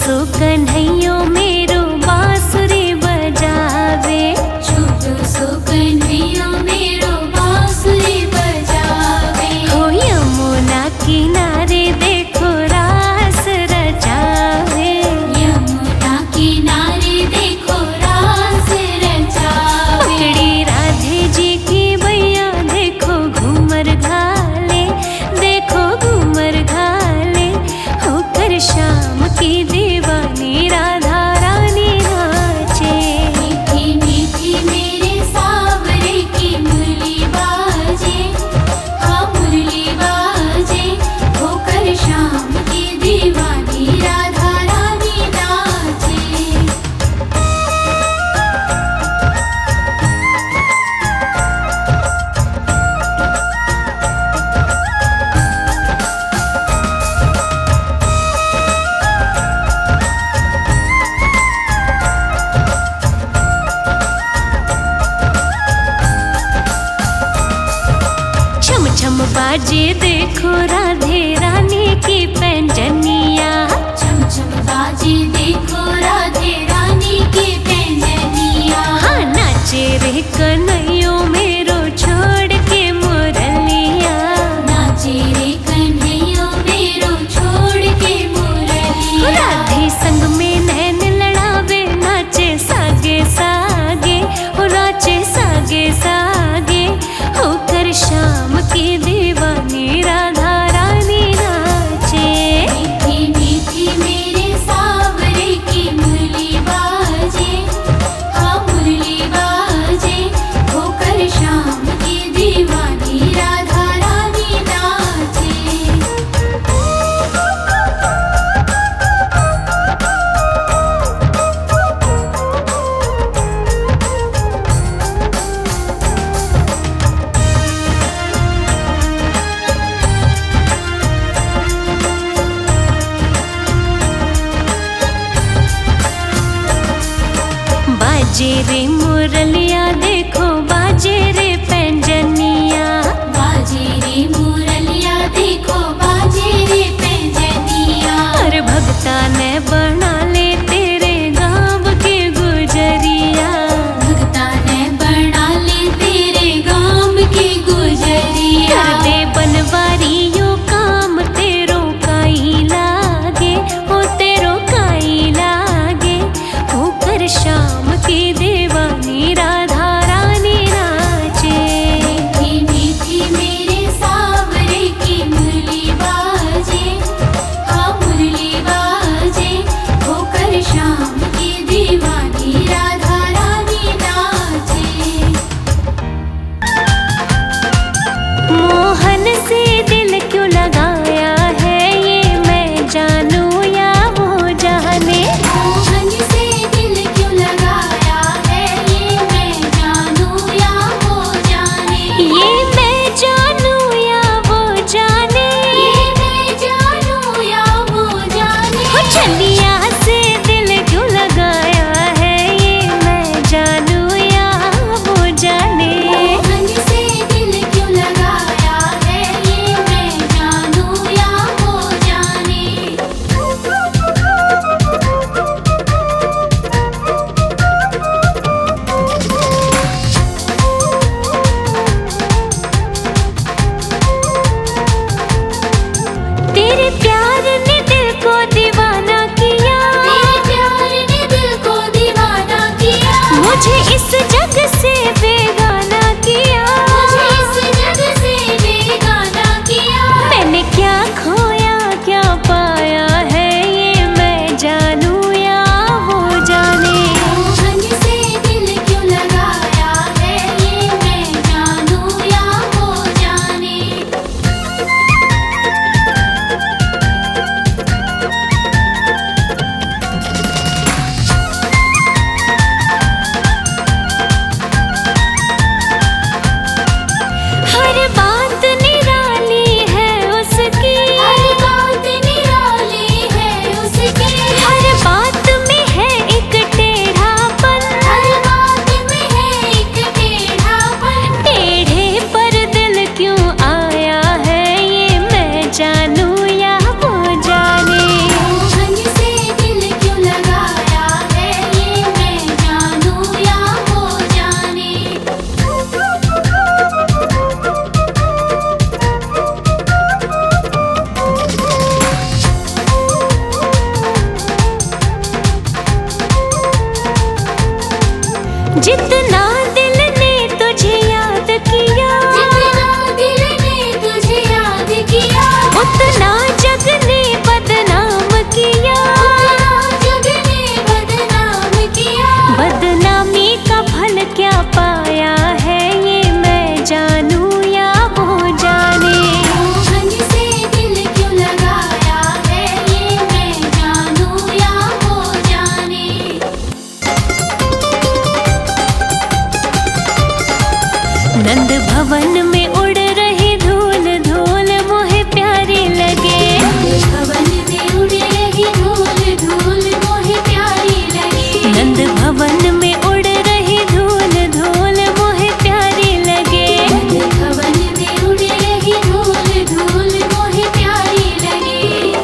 सो कन्हैयो मेरो बांसुरी बजावे, छोटो सो कन्हैयो मेरो बांसुरी बजावे। हो यमुना किनारे देखो रास रचावे, यमुना किनारे देखो रास रचावे। पकड़ी राधे जी की बैया देखो घूमर घाले, देखो घूमर घाले, होकर शाम की दीवानी राधा रानी नाचे। मीठी मीठी मेरे सावरे की मुरली बाजे, हाँ मुरली बाजे, होकर शाम की दीवानी राधा रानी नाचे। छम छम बाजे देखो राधे रानी की पैंजनिया, छम छम बाजे देखो राधे रानी की पैंजनिया। हाँ नाचे रे कन्हैयो मेरो छोड़ के मुरलिया, नाचे रे कन्हैयो मेरो छोड़ के मुरलिया। राधे संग में नैन लड़ावे, नाचे सागे सागे, हो नाचे सागे सागे, होकर शाम की दीवानी राधा रानी नाचे। मीठी मीठी मेरे सावरे की मुरली बाजे, हाँ मुरली बाजे, होकर शाम की दीवानी राधा रानी नाचे। बाजे रे मुरलिया देखो बाजे रे पैंजनिया, बाजे रे मुरलिया देखो बाजे रे पैंजनिया। हर भक्ता ने बना ले तेरे गाँव के गुजरिया, भक्ता ने बना ले तेरे गाँव की गुजरिया। कर दे बनवारियों काम तेरो काई लागे, हो तेरो काई लागे, होकर शाम की दीवानी राधा भवन में उड़ रही धूल धूल मोहे प्यारी लगे। भवन में उड़ रही धूल धूल मोहे प्यारी लगे। नंद भवन में उड़ रही धूल धूल मोहे प्यारी लगे। भवन में उड़ रही धूल धूल मोहे प्यारी लगे।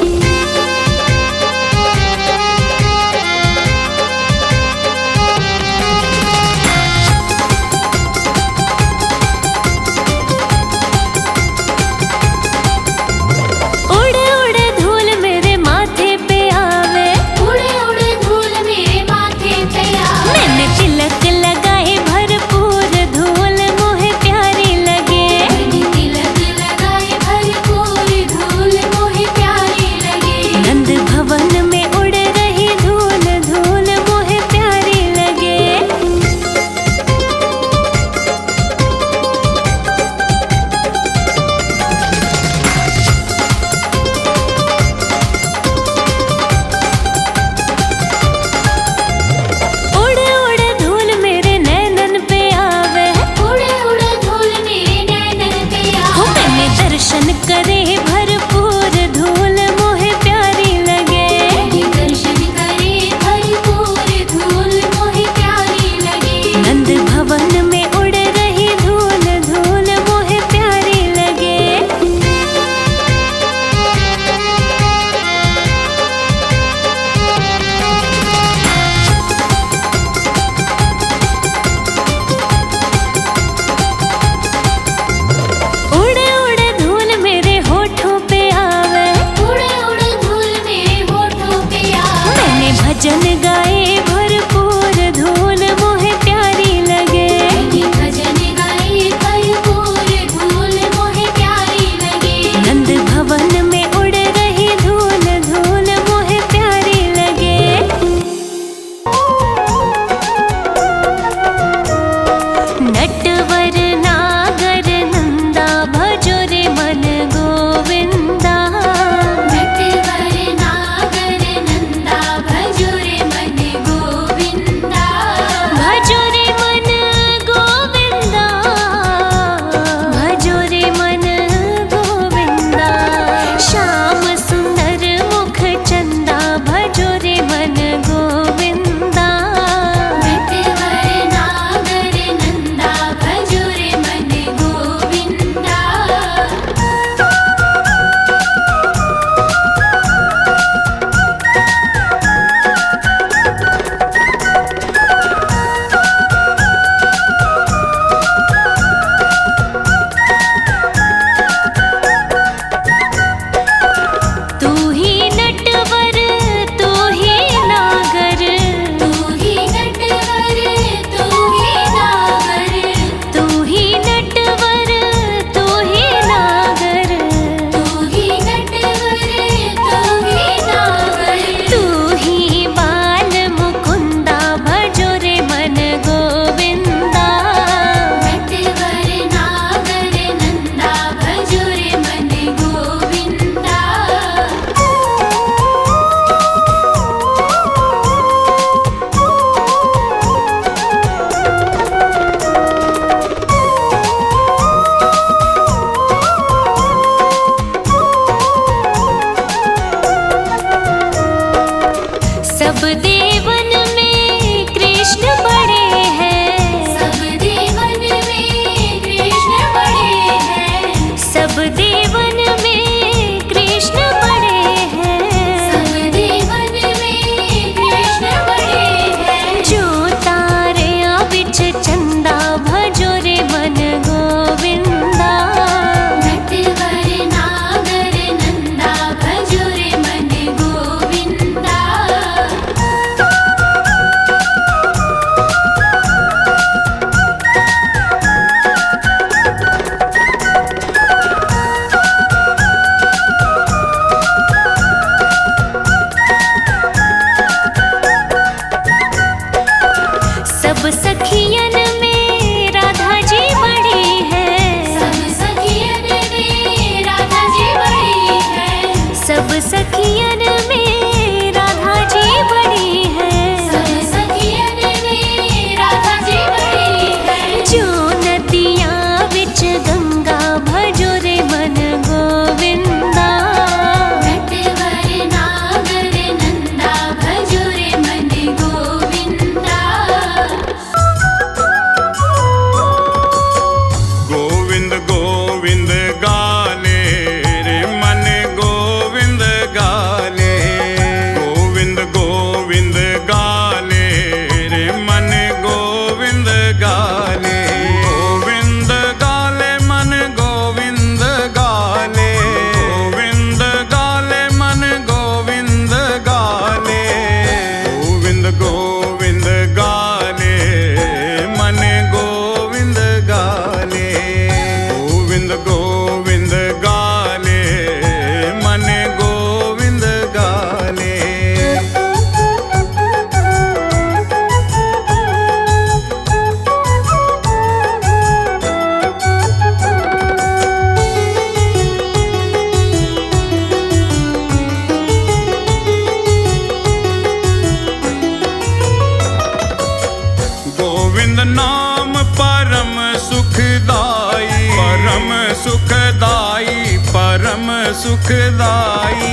सुखदाई।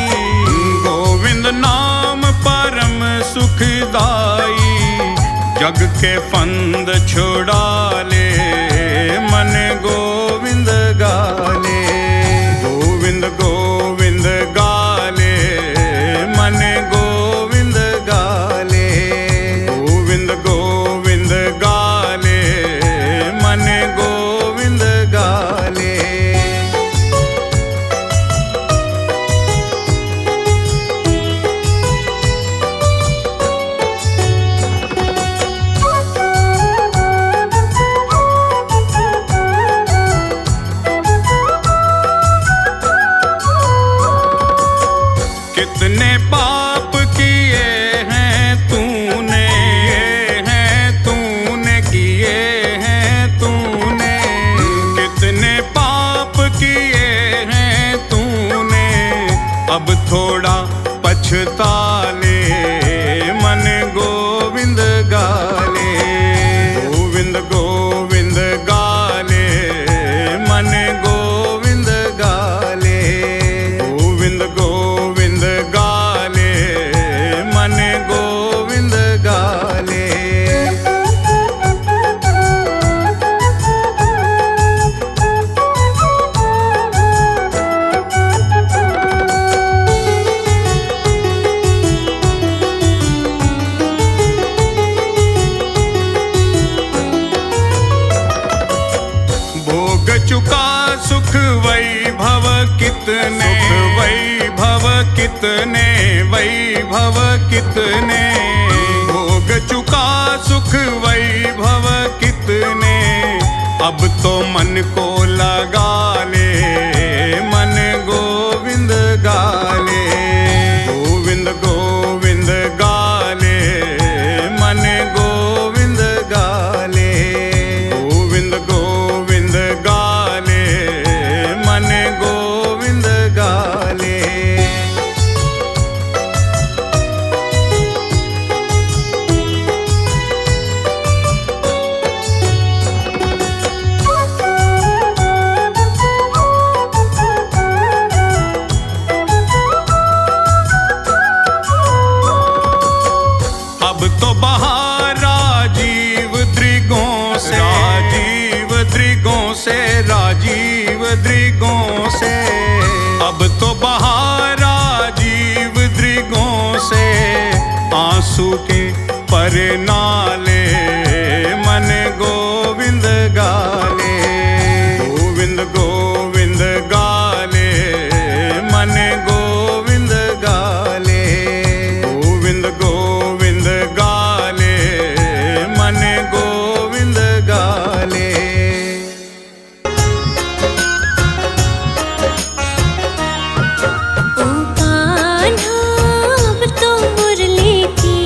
गोविंद नाम परम सुखदाई, जग के फंद छुड़ा ले मन गोविंद गाले। गोविंद गोविंद गाले मन गोविंद गाले। गोविंद गोविंद गाले मन गोविंद गाले। कितने पाप किए हैं तूने, किए हैं तूने। कितने पाप किए हैं तूने, अब थोड़ा पछता ले मन गोविंद गाले। गोविंद गोविंद गाले मन गोविंद गाले। गोविंद गोविंद गाले मन गोविंद गाले। भोग चुका सुख वैभव कितने, वैभव कितने, वैभव कितने। भोग चुका सुख वैभव कितने, अब तो मन को लगा ले मन गोविंद गाले। गोविंद गोविंद गाले मन गोविंद गाले। गोविंद गोविंद गाले मन गोविंद गाले। अब तो बहार राजीव द्रिगों से, राजीव द्रिगों से, राजीव द्रिगों से। अब तो बहार राजीव द्रिगों से, आंसू के पर नाले मन गोविंद गाले। गोविंद गोविंद गाले मन गोविंद गाले। गोविंद गोविंद गाले मन गोविंद गाले। ओ कान्हा अब तो मुरली की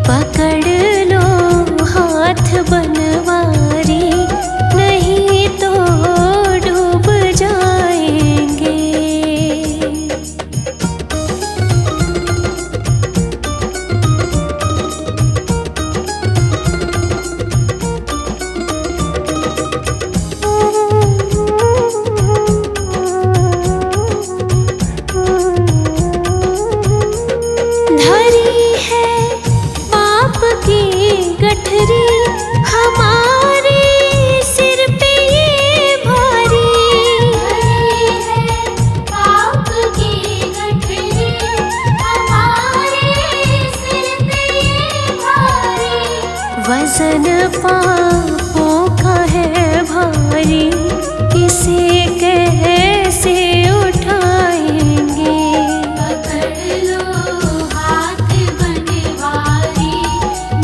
पकड़ लो हाथ बनवारी, नहीं तो डूब जाएंगे। धरी है पाप की गठरी हमारे सिर पे ये भारी। धरी है पाप की गठरी हमारे सिर पे ये भारी। वजन पापों का है भारी, इसे कैसे उठाएंगे। पकड़ लो हाथ बनवारी,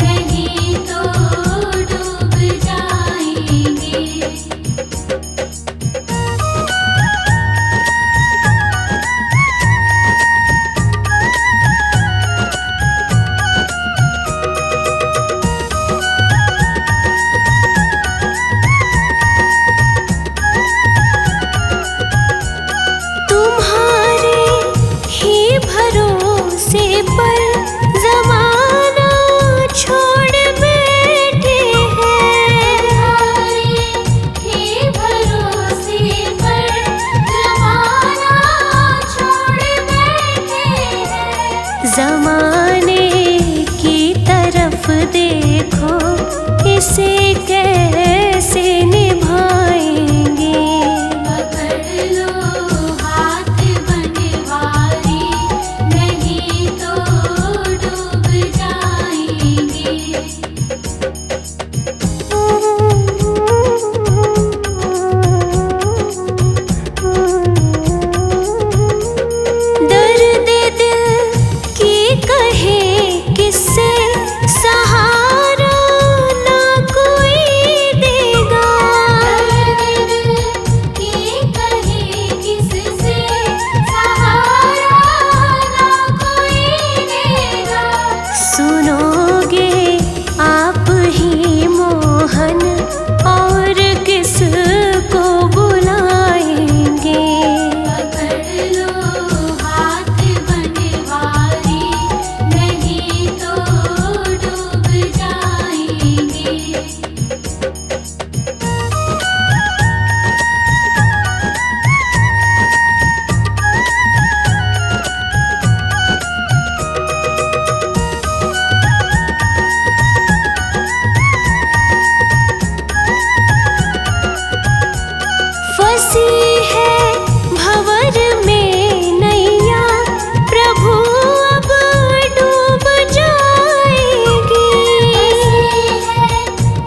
नहीं तो डूब जाएंगे। तुम्हारे ही भरोसे पर ज़माना छोड़ बैठे हैं। तुम्हारे ही भरोसे पर ज़माना छोड़ बैठे हैं। ज़माने की तरफ देखो, इसे कैसे निभाएंगे। पकड़ लो हाथ बनवारी, नहीं तो डूब जाएंगे। दर्द दिल की कहे किससे, सहारा ना कोई देगा। दर्द की कहे किससे, सहारा ना कोई देगा। सुनोगे आप ही मोहन, और किसको बुलाएंगे। पकड़ लो हाथ बनवारी, नहीं तो डूब जाएंगे। फंसी है भंवर में नैया, प्रभु अब डूब जाएगी।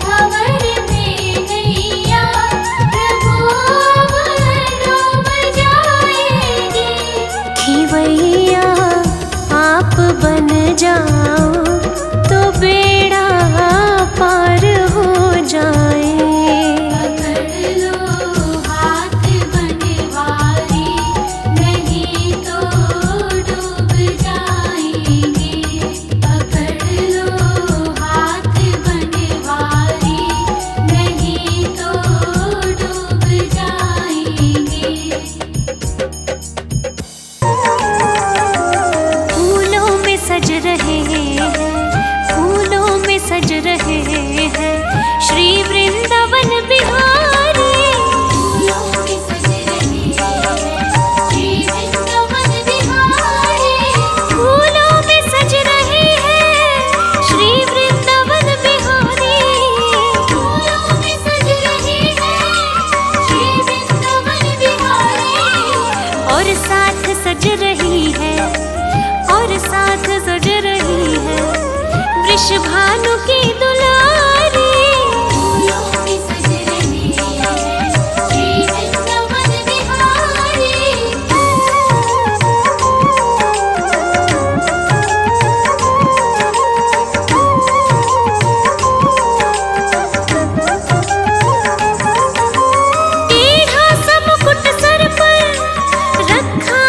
भंवर में नैया, प्रभु अब डूब जाएगी। खिवैया आप बन जाओ, तो बेड़ा पार हो जाए। पकड़ लो हाथ बनवारी, नहीं तो डूब जाएंगे। पकड़ लो हाथ बनवारी, नहीं तो डूब जाएंगे। फूलों में सज रहे हैं, फूलों में सज रहे हैं श्री वृंदावन बिहारी। फूलों में सज रहे हैं श्री वृंदावन बिहारी। फूलों में सज रहे हैं श्री वृंदावन बिहारी। फूलों में सज रहे हैं श्री वृंदावन बिहारी। और साथ सज रही है, और साथ सज रही है वृषभानु की दुलारी। फूलों में सज रहे हैं श्री वृंदावन बिहारी। रखा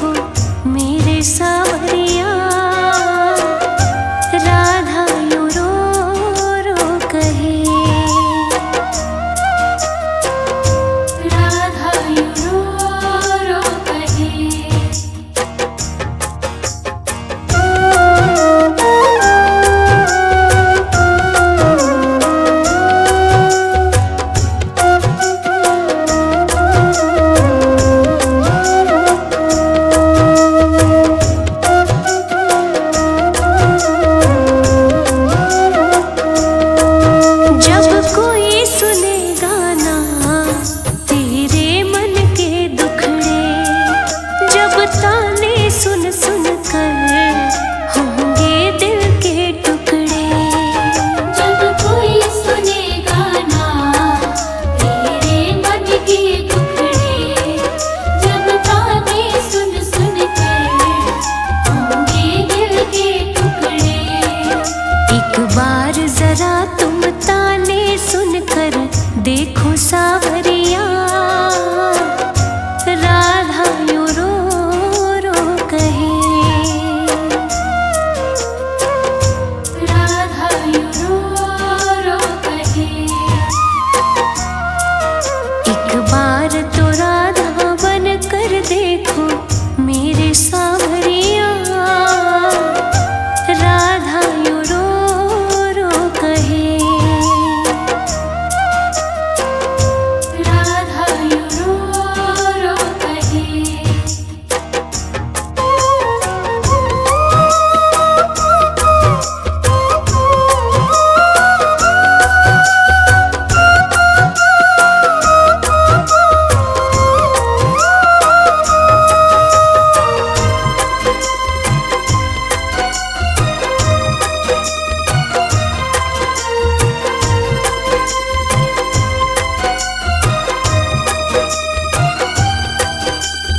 देखो मेरे सावरिया, राधा यूं रो रो कहे, राधा यूं रो रो कहे। देखो सावरिया, राधा यूं रो रो कहे, राधा यूं रो रो कहे। एक बार तो राधा बन कर देखो मेरे सावरिया, राधा यूं रो रो कहे, राधा यूं रो रो कहे।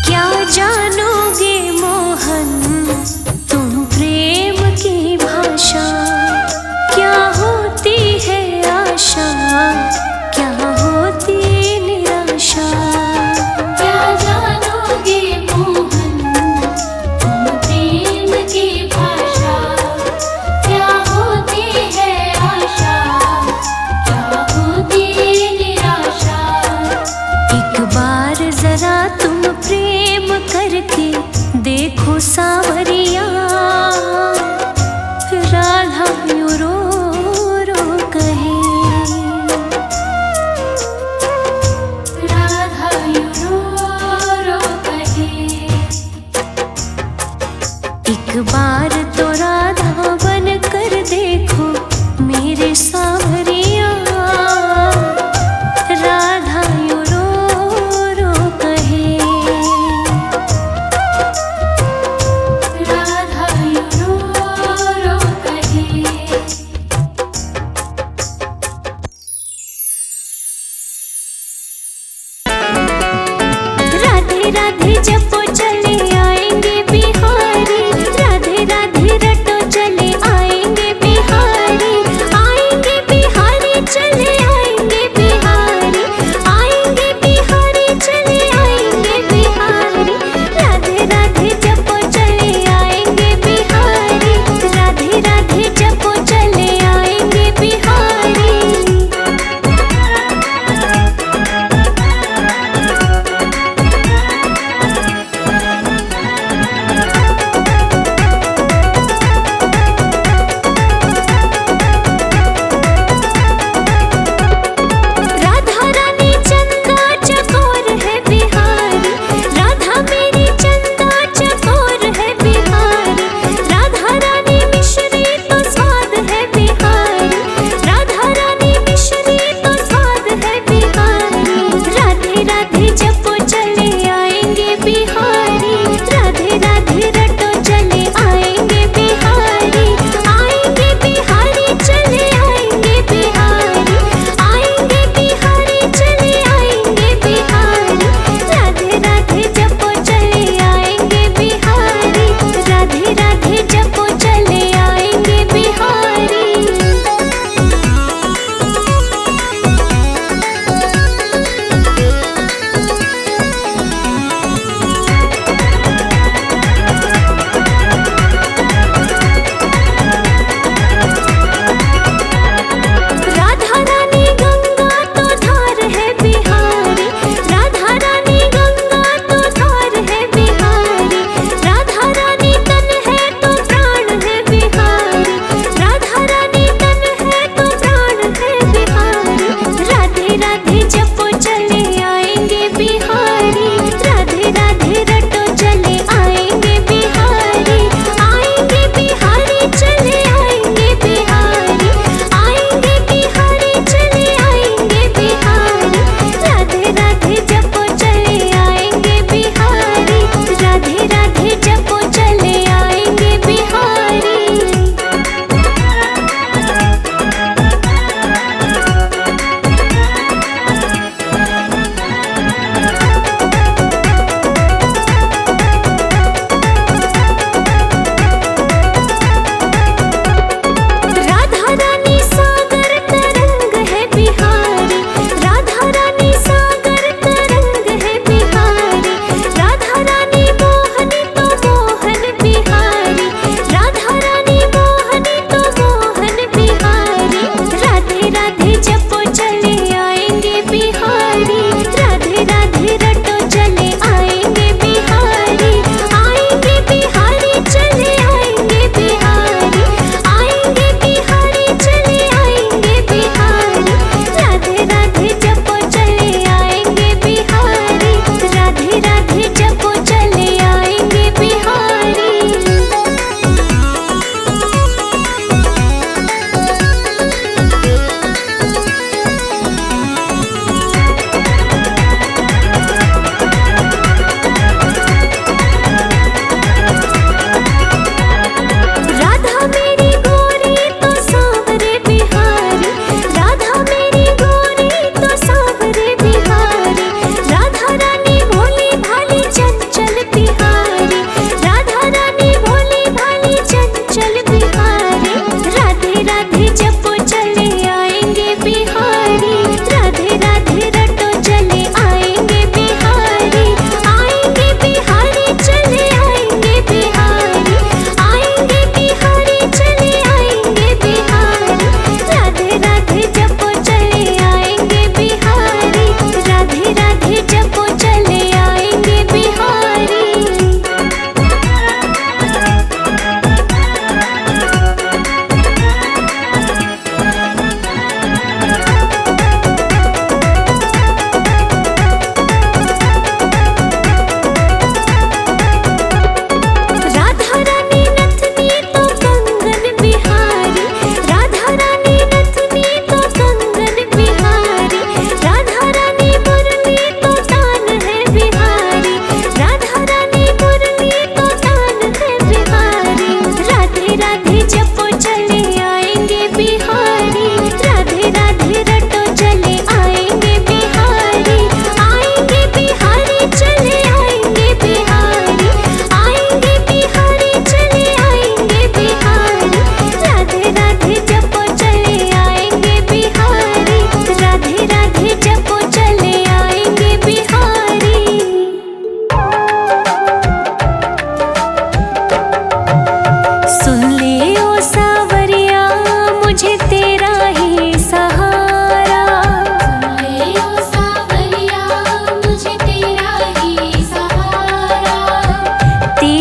क्या जानोगे मोहन तुम प्रेम की भाषा, क्या होती है आशा, क्या होती निराशा। क्या जानोगे मोहन तुम प्रेम की भाषा, क्या होती है आशा, क्या होती निराशा। एक बार जरा तुम प्रेम करके देखो सावरिया, राधा यूं रो रो कहे, राधा यूं रो रो कहे। एक बार तो राधा बन कर देखो मेरे सावरिया, राधा यूं रो रो कहे, राधा यूं रो रो कहे। राधे राधे जपो चले आएंगे बिहारी, राधे राधे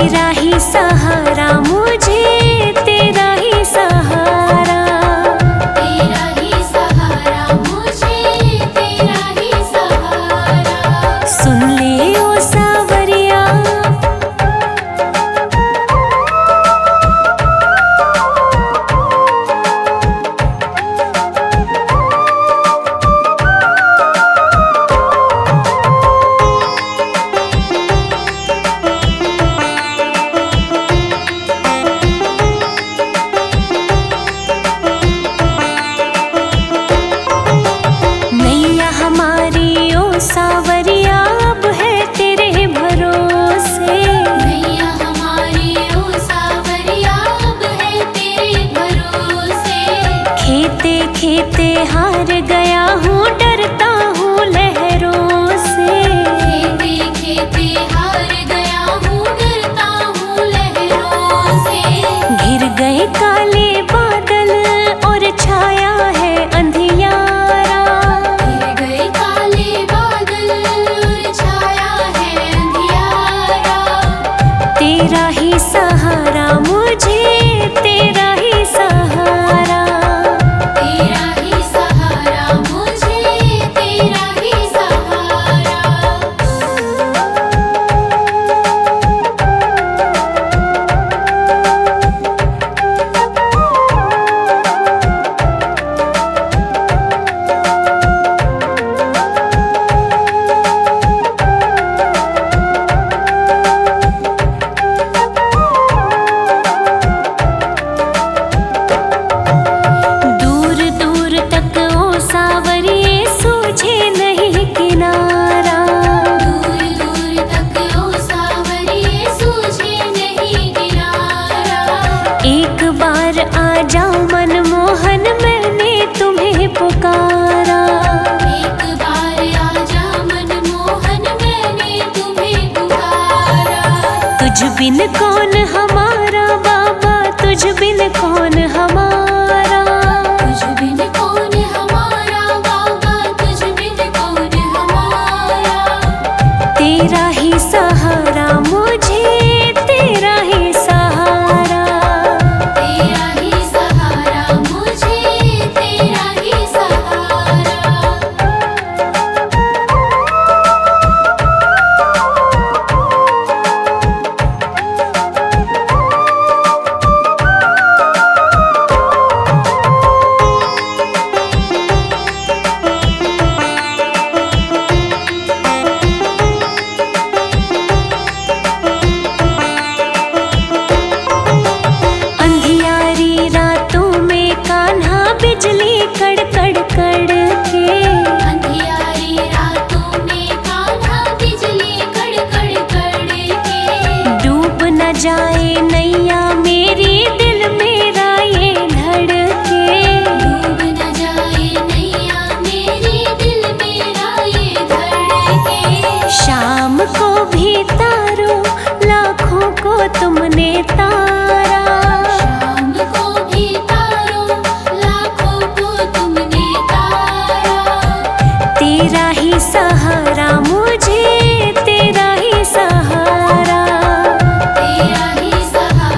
तेरा ही सहारा मुझे, तेरा ही सहारा। तेरा ही सहारा मुझे, तेरा ही सहारा। सुन ले ओ सावरिया, नैया हमारी ओ सावरिया अब है तेरे भरोसे। नैया हमारी ओ सावरिया अब है तेरे भरोसे। खेते खेते हार गया हूँ, डरता हूँ लहरों से। खेते खेते हार गया हूँ, डरता हूँ लहरों से। घिर गए काले बादल और छाया है अंधियारा। घिर गए काले बादल और छाया है अंधियारा। तेरा ही सहारा मुझे, तेरा ही सहारा। तेरा ही सहारा मुझे, तेरा ही सहारा। दूर दूर तक ओ सावरिये सूझे नहीं किनारा। दूर दूर तक ओ सावरिये सूझे नहीं किनारा। एक बार आ जाओ मनमोहन, मैंने तुम्हें पुकारा। एक बार आजा मनमोहन, मैंने तुम्हें पुकारा। तुझ बिन कौन हमारा बाबा, तुझ बिन कौन हमारा। तुझ बिन कौन हमारा बाबा, तुझ बिन कौन हमारा। तेरा ही सहारा मुझे, तेरा ही सहारा। तेरा ही सहारा मुझे, तेरा ही सहारा। अंधियारी रातों में कान्हा बिजली कड़कड़ कड़के। अंधियारी रातों में कान्हा बिजली कड़कड़ कड़के। डूब न जाए नैया मेरी, दिल मेरा ये धड़के। डूब न जाए नैया मेरी, दिल मेरा ये धड़के। शाम को भी तारो, लाखों को तुमने तारा। शाम को भी तारो, लाखों को तुमने तारा। तेरा ही सहारा मुझे, तेरा ही सहारा। तेरा ही सहारा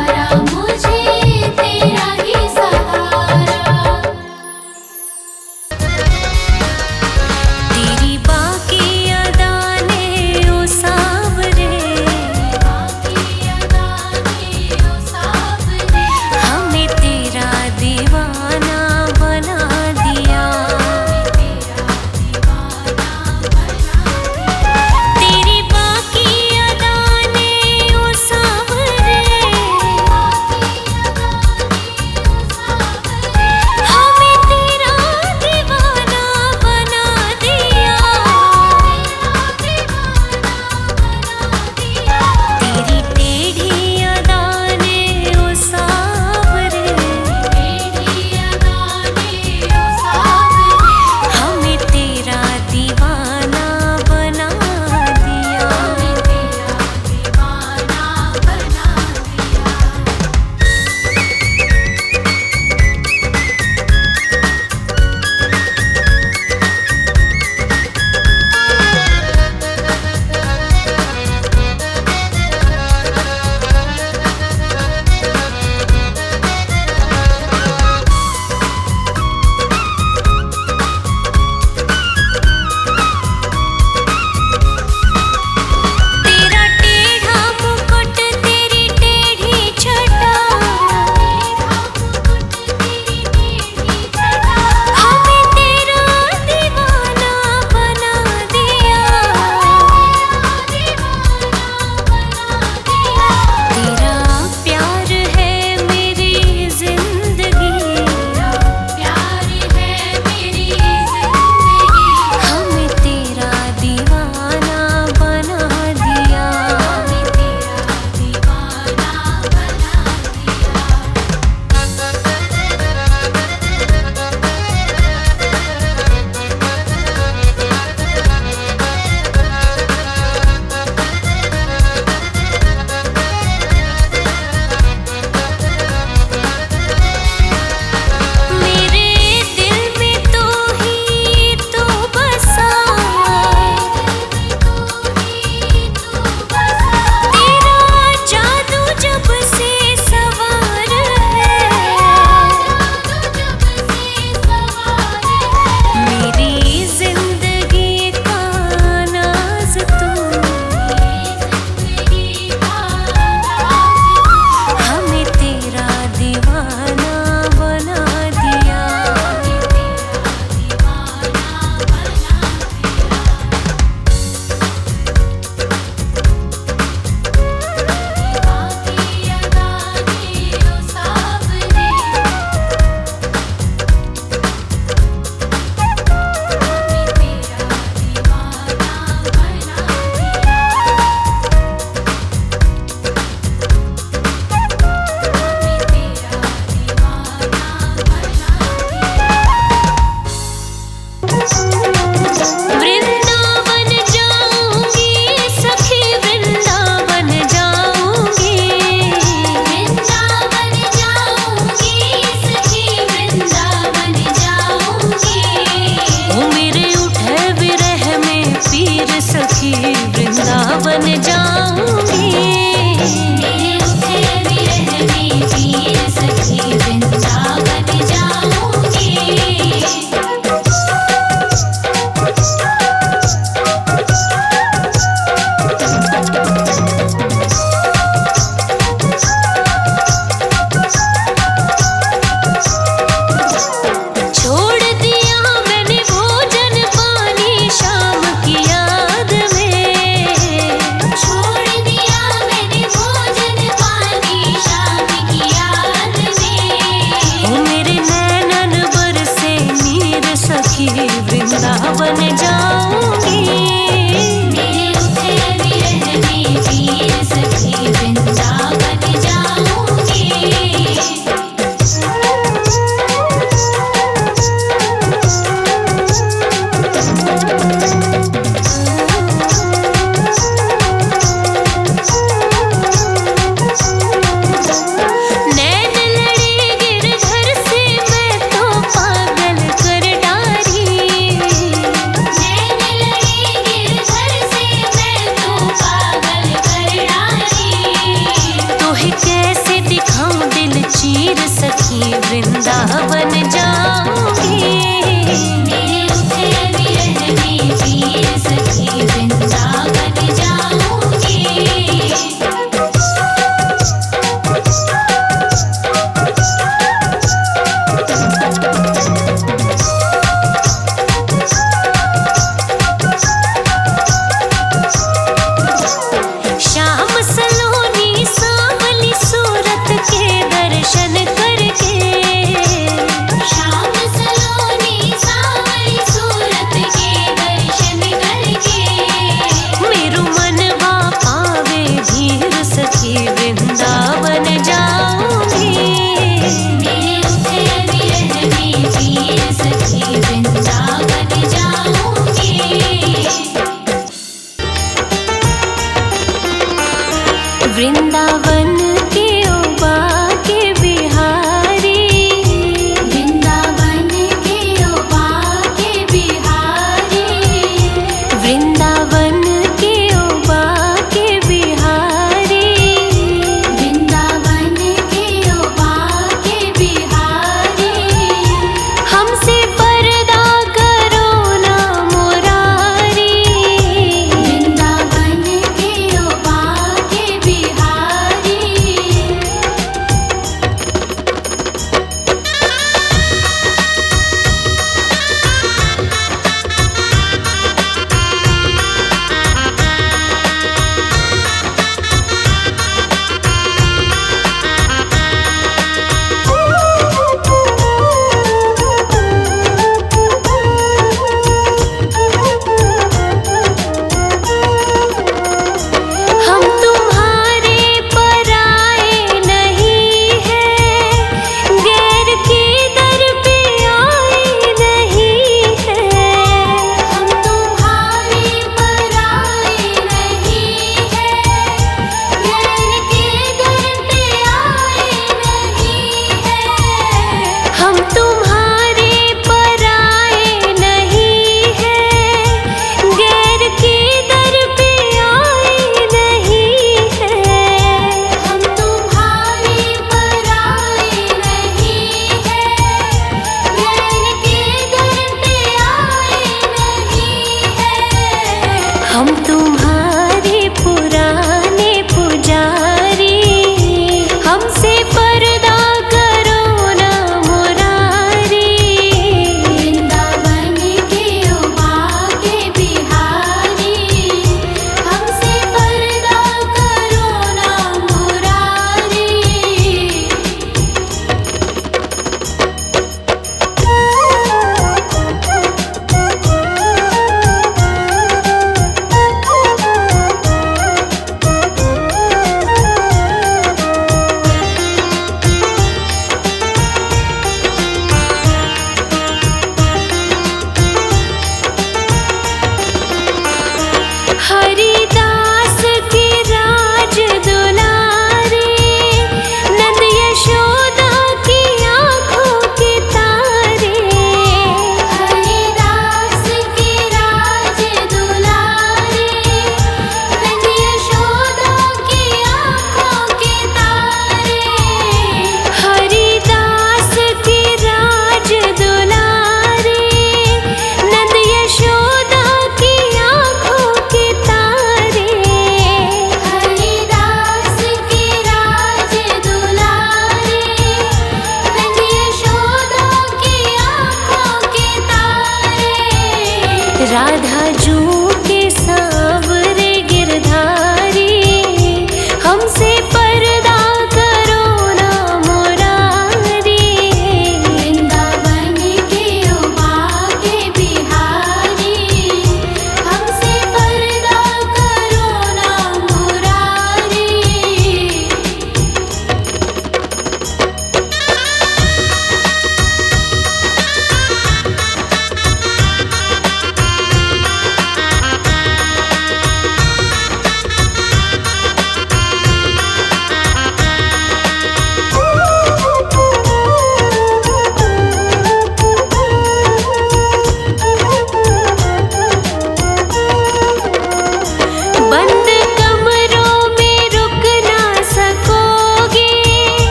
वृंदावन जाऊंगी। मेरे उठे विरह में पीर सखी वृंदावन जाऊंगी। श्याम सलोनी सांवली सूरत के दर्शन करके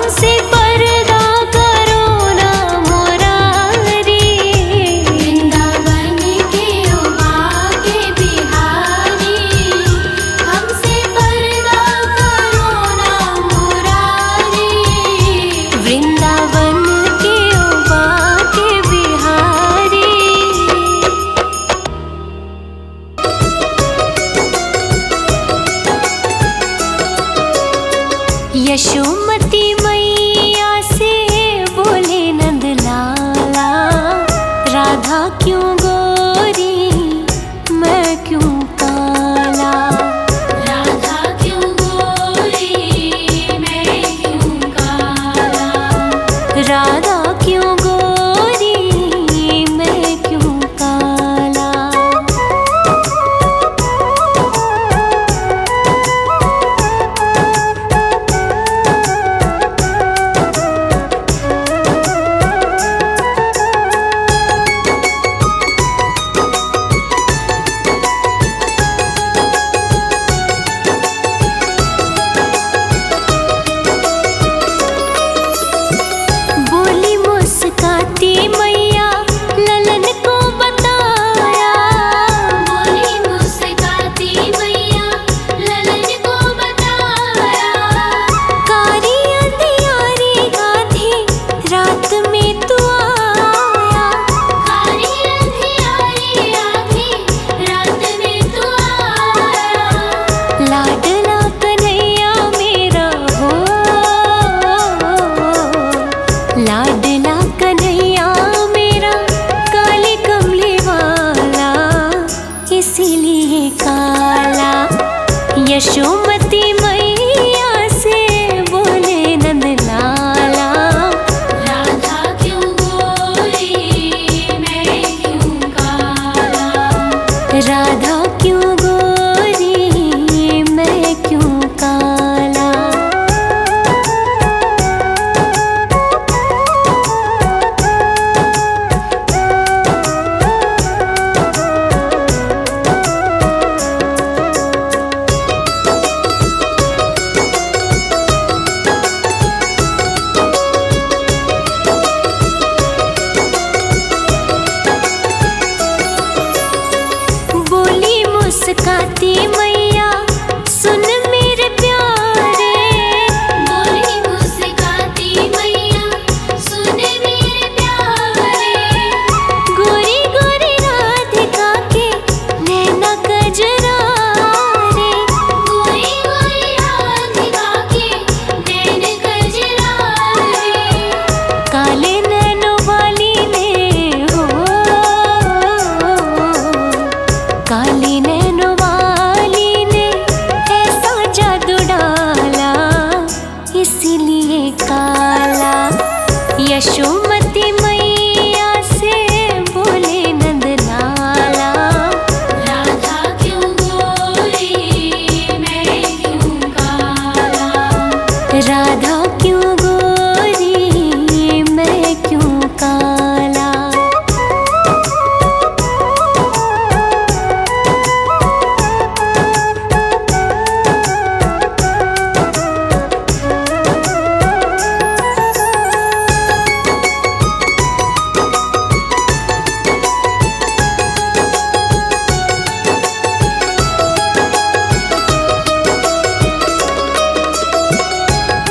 हमसे पर्दा करो ना मुरारी। वृंदावन के उबाके बिहारी, हमसे पर्दा करो ना मुरारी। वृंदावन के उबाके बिहारी। यशोमती मैया से बोले नंद लाला, राधा क्यों गोरी मैं क्यों काला। राधा क्यों गोरी मैं क्यों काला। राधा क्यों गोरी मैं क्यों काला। बोली मुस्काती मैया ललन को बताया। बोली मुस्काती मैया ललन को बताया। कारी अंधियारी आधी रात में तू आया। कारी अंधियारी आधी रात में तू आया। लाडला कन्हैया मेरा हो, लाडला कन्हैया मेरा काले कमले वाला इसीलिए काला। यशोमती मैया से बोले नंद लाला, राधा क्यों गोरी मैं क्यों काला। राधा क्यों गोरी मैं क्यों काला। बोली मुस्काती मैया सुन मेरे प्यारे। बोली मुस्काती मैया सुन मेरे प्यारे। गोरी गोरी राधिका के नैना कजरारे। गोरी गोरी राधिका के नैन कजरारे। काले नैनों वाली ने हो, काली नैनों वाली ने ऐसा जादू डाला इसीलिए काला। यशोमती मैया से बोले नंद लाला, राधा क्यों गोरी मैं क्यों काला। राधा क्यों गोरी मैं क्यों काला।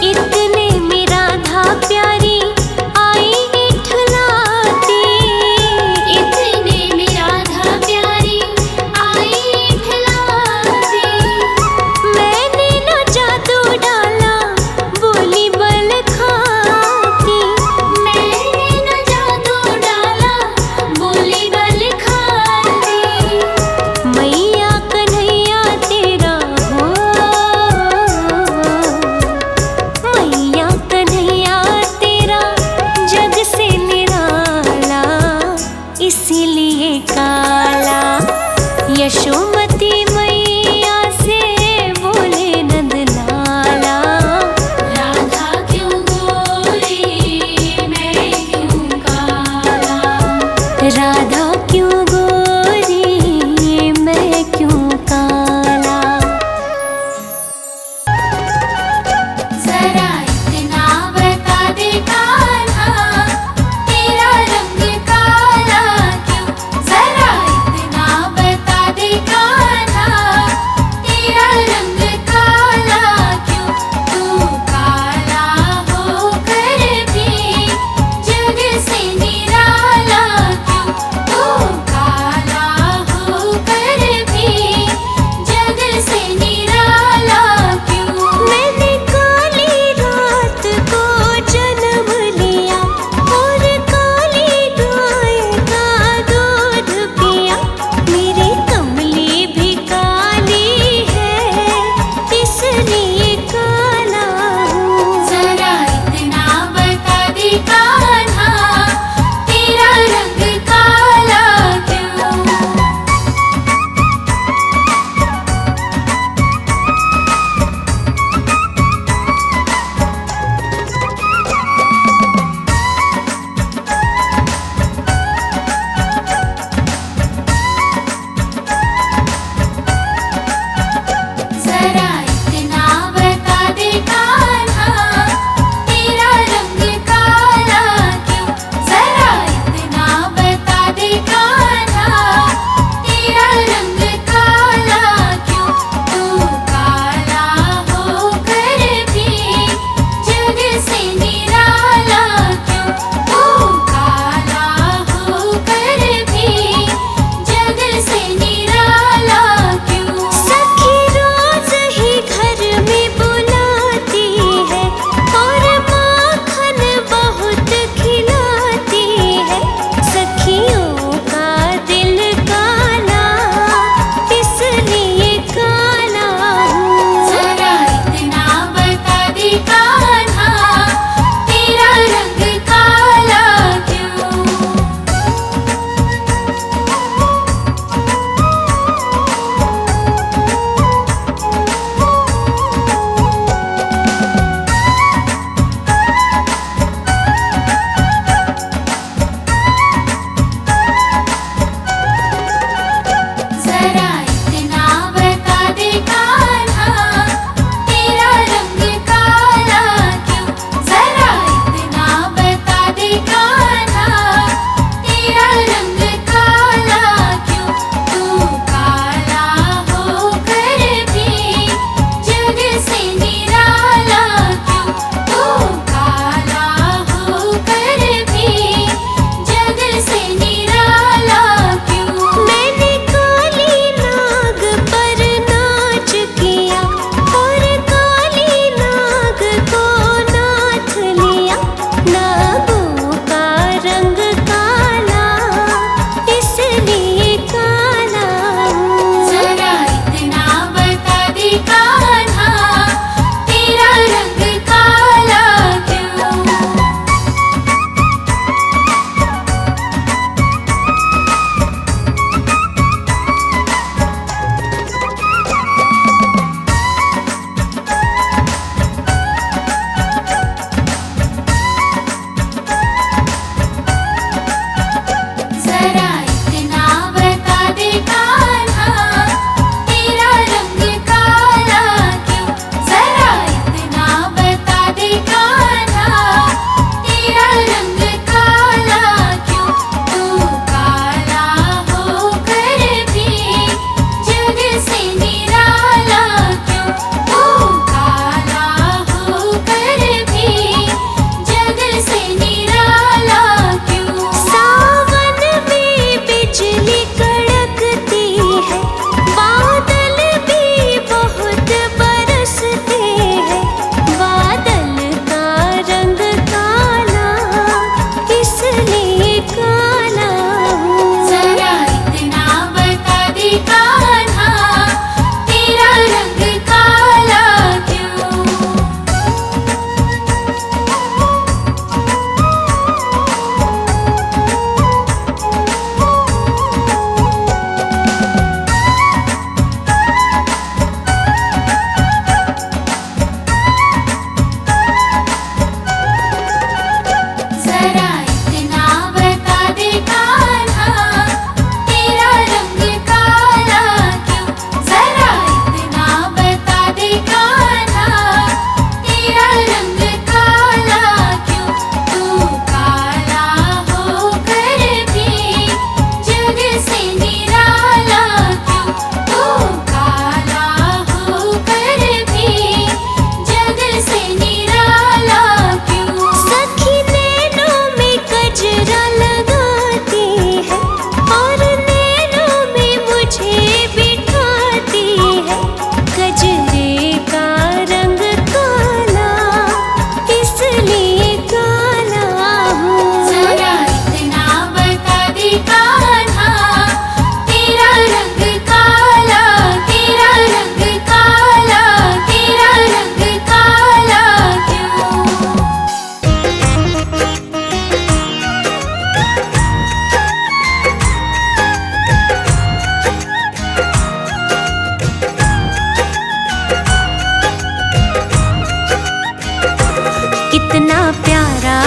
इतने में राधा प्यारी आई इठलाती। इतने में राधा प्यारी आई इठलाती। मैंने न जादू डाला बोली बल खाती। मैंने न जादू डाला बोली बल खाती। मैया कन्हैया तेरा हो, मैया कन्हैया तेरा जग से निराला इसीलिए काला। यशोमती मैया से बोले नंद लाला, राधा क्यों गोरी मैं क्यों काला। राधा क्यों गोरी मैं क्यों काला। जरा इतना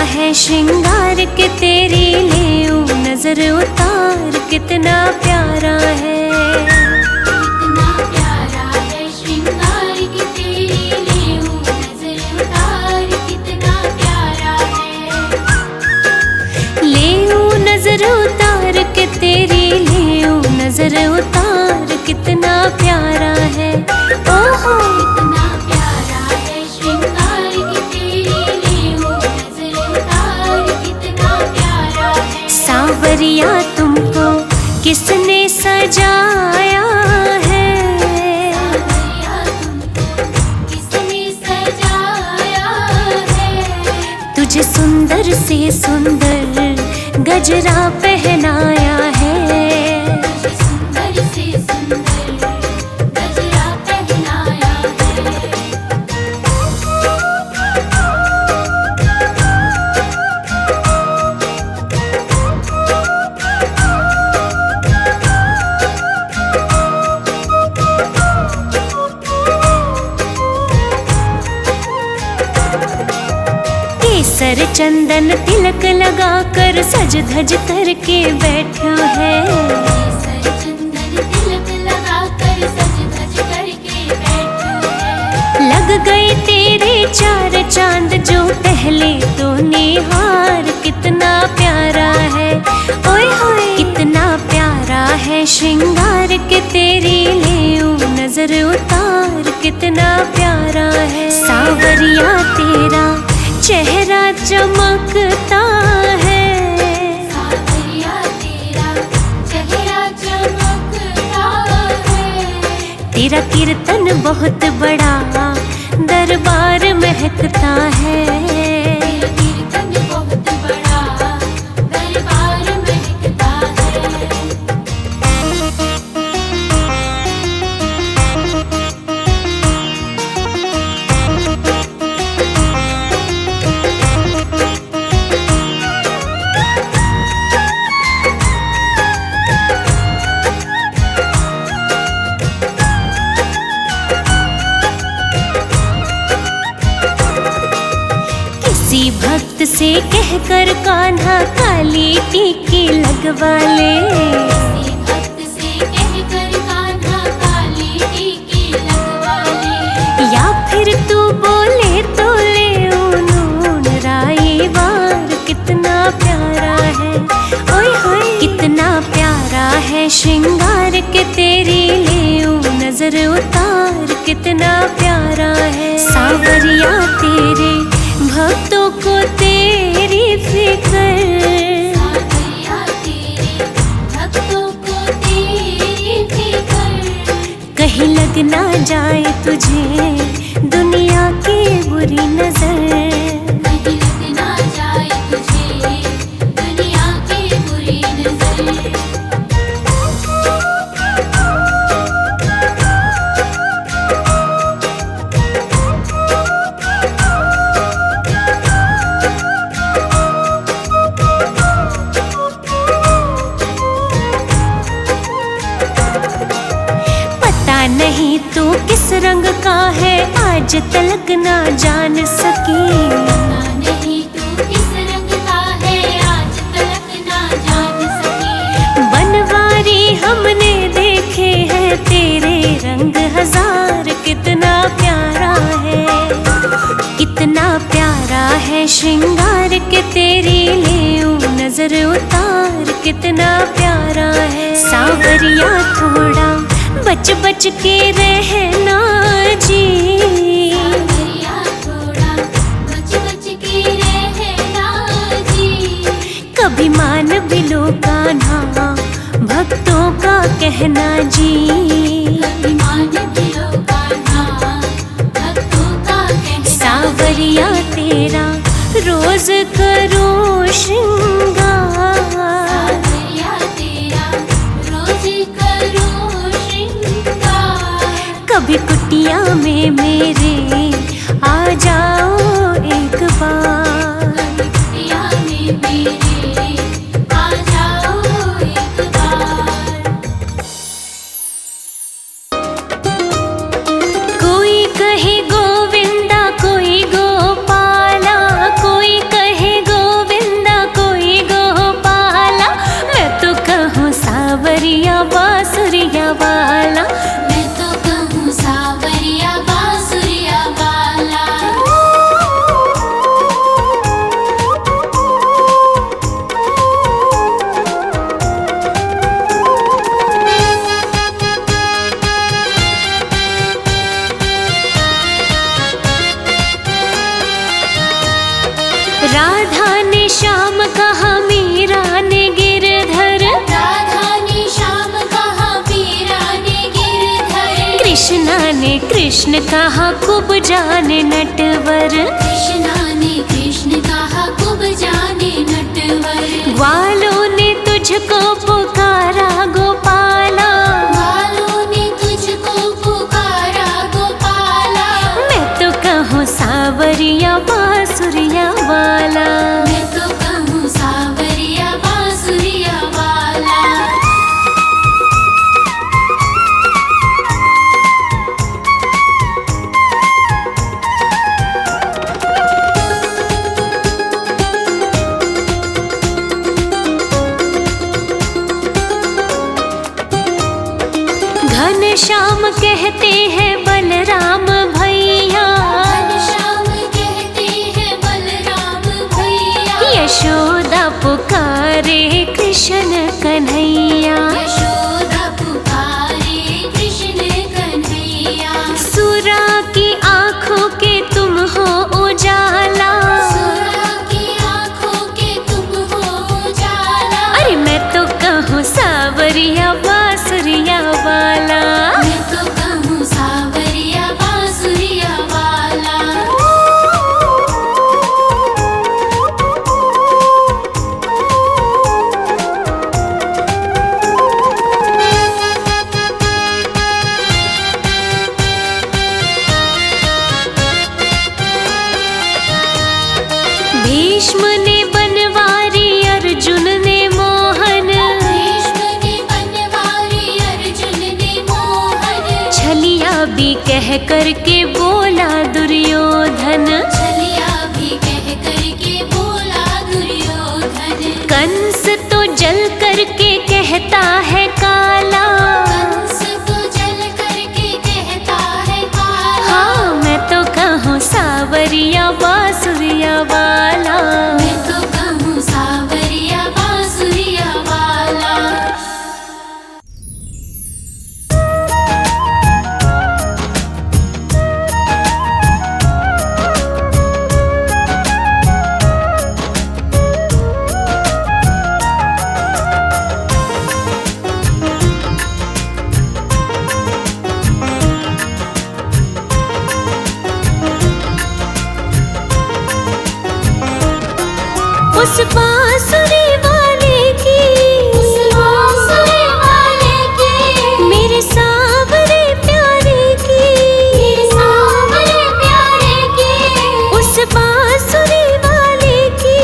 है श्रृंगार के तेरी लेऊ नजर उतार, कितना प्यारा है। कितना प्यारा है श्रृंगार की तेरी लेऊ नजर उतार, कितना प्यारा है। लेऊ नजर उतार के तेरी लेऊ नजर उतार, कितना प्यारा है। ओहो कितना प्यारा है श्रृंगार की तेरी लेऊ नजर उतार, कितना प्यारा है। सांवरिया तुमको किसने सजाया है, सांवरिया तुमको किसने सजाया है। तुझे सुंदर से सुंदर गजरा पहनाया है। तुझे सुंदर से सुंदर गजरा पहनाया है। केसर चंदन तिलक लगाकर सज धज करके बैठा है। केसर चंदन तिलक लगाकर सज धज करके बैठा है। लग गए तेरे चार चांद जो पहले तो निहार, कितना प्यारा है। ओए होए कितना प्यारा है श्रृंगार के तेरी लेऊ नजर उतार, कितना प्यारा है। सांवरिया तेरा चेहरा चमकता है। सांवरिया तेरा चेहरा चमकता है। तेरा कीर्तन बहुत बड़ा दरबार महकता है। तेरा कीर्तन बहुत बड़ा दरबार महकता है। किसी भक्त से कहकर कान्हा काली टीकी लगवा ले। किसी भक्त से कहकर कान्हा काली टीकी लगवा ले। या फिर तू बोले तो ले नून राई वार, कितना प्यारा है। ओए होए कितना प्यारा है श्रृंगार के तेरी लेऊ नजर उतार, कितना प्यारा है। सांवरिया तेरे भक्तों को तेरी फिक्र, सांवरिया तेरे भक्तों को तेरी फिक्र। कहीं लग ना जाए तुझे दुनिया की बुरी नजर। कहीं लग ना जाए तुझे दुनिया की बुरी नजर। पता नहीं तू किस रंग का है आज तलक ना जान सकी। पता नहीं तू किस रंग का है आज तलक ना जान सकी। बनवारी हमने देखे हैं तेरे रंग हजार, कितना प्यारा है। कितना प्यारा है श्रृंगार के तेरी लेऊ नजर उतार, कितना प्यारा है। सांवरिया थोड़ा बच बच के रहना जी। सांवरिया थोड़ा बच बच के रहना जी। कभी मान भी लो कान्हा भक्तों का कहना जी। कभी मान भी लो कान्हा भक्तों का कहना। सांवरिया तेरा रोज करो श्रृंगार, सांवरिया तेरा रोज करो श्रृंगार। कभी कुटिया में मेरे आ जाओ एक बार। कभी कुटिया में मेरे आ जाओ एक बार। कोई कहे गोविंदा कोई गोपाला, कोई कहे ने श्याम कहा मीरा ने गिरधर, राधा ने श्याम कहा मीरा ने गिरधर, कृष्णा ने कृष्ण कहा कुब जाने नटवर, कृष्णा ने कृष्ण कहा कुब जाने नटवर, ग्वालों ने तुझको पुकारा गोपाला, ग्वालों ने तुझको पुकारा गोपाला, मैं तो कहूँ सावरिया बांसुरिया वाला, मैं तो कहूँ सावरिया बांसुरिया वाला। घनश्याम कहते हैं बलराम भैया, घनश्याम कहते हैं बलराम भैया, यशोदा पुकारे कृष्ण कन्हैया, यशोदा पुकारे कृष्ण कन्हैया, सुरा की आंखों के तुम हो उजाला, सुरा की आँखों के तुम हो उजाला, अरे मैं तो कहूँ सावरिया बांसुरिया वाला, मैं तो कहूँ सावरिया बांसुरिया वाला। भीष्म ने बनवारी अर्जुन ने मोहन, भीष्म ने बनवारी अर्जुन ने मोहन, छलिया भी कह करके बोला दुर्योधन, छलिया भी कह करके बोला दुर्योधन, कंस तो जल करके कहता है काला, कंस तो जल करके कहता है काला, हाँ मैं तो कहूँ सावरिया बांसुरिया वाला, मैं तो कहूँ सावरिया बांसुरिया वाला। उस बांसुरी वाले की, उस बांसुरी वाले की, मेरे सावरे प्यारे की, मेरे सावरे प्यारे की, उस बांसुरी वाले की,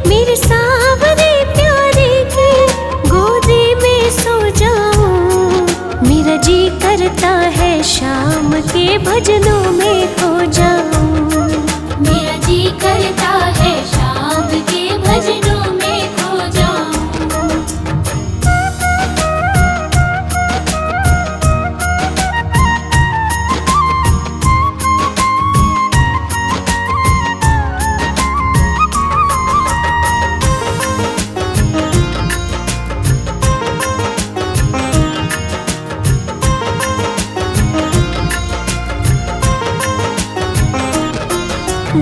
मेरे सावरे प्यारे की, गोदी में सो जाऊं, मेरा जी करता है शाम के भजनों में खो जाऊं, मेरा जी करता है शाम के भजनों में खो जाऊं।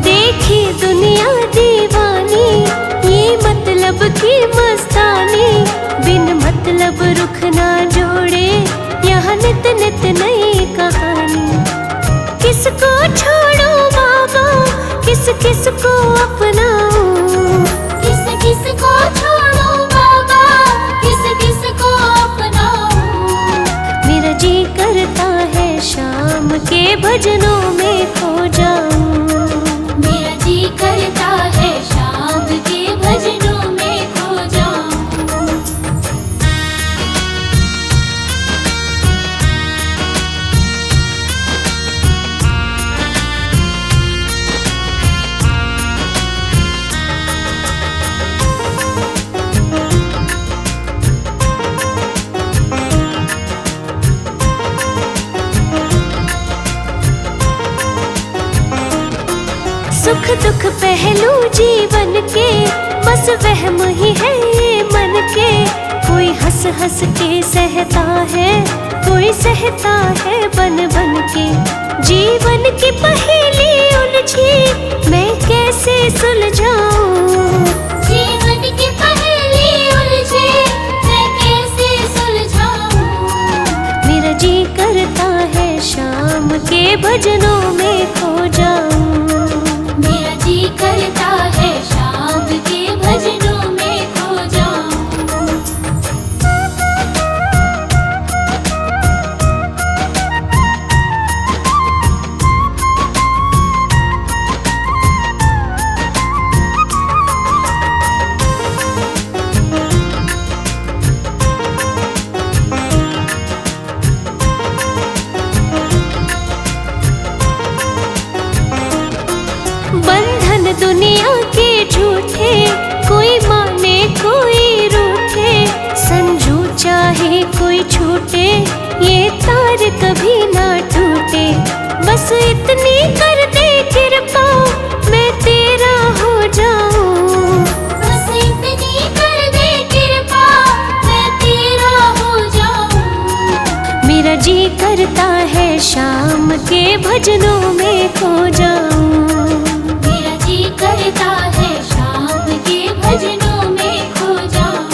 देखी दुनिया दीवानी, ये मतलब की मस्तानी, बिन मतलब रुख ना जोड़े, यहाँ नित नित नई कहानी, किसको छोड़ो बाबा, किस किस को अपनाऊं, किस किस को छोड़ो बाबा, किस किस को अपनाऊं, मेरा जी करता है शाम के भजनों में खो जाऊं, मेरा जी करता है शाम के भजनों में खो जाऊं। सुख दुख पहलू जीवन के, बस वहम ही है ये मन के, कोई हंस हंस के सहता है, कोई सहता है बन बन के, जीवन की पहेली उलझी मैं कैसे सुलझाऊं। जीवन की पहेली उलझे मैं कैसे सुलझाऊं। मेरा जी करता है शाम के भजनों में खो जाऊं। मेरा जी करता है शाम के भजनों में खो जाऊं। बंधन दुनिया के झूठे, कोई माने कोई रूठे, संजू चाहे कोई छूटे, ये तार कभी ना टूटे। बस इतनी कर दे कृपा मैं तेरा हो जाऊं। बस इतनी कर दे कृपा मैं तेरा हो जाऊं। मेरा जी करता है शाम के भजनों में खो जाऊं। मेरा जी करता है शाम के भजनों में खो जाऊं।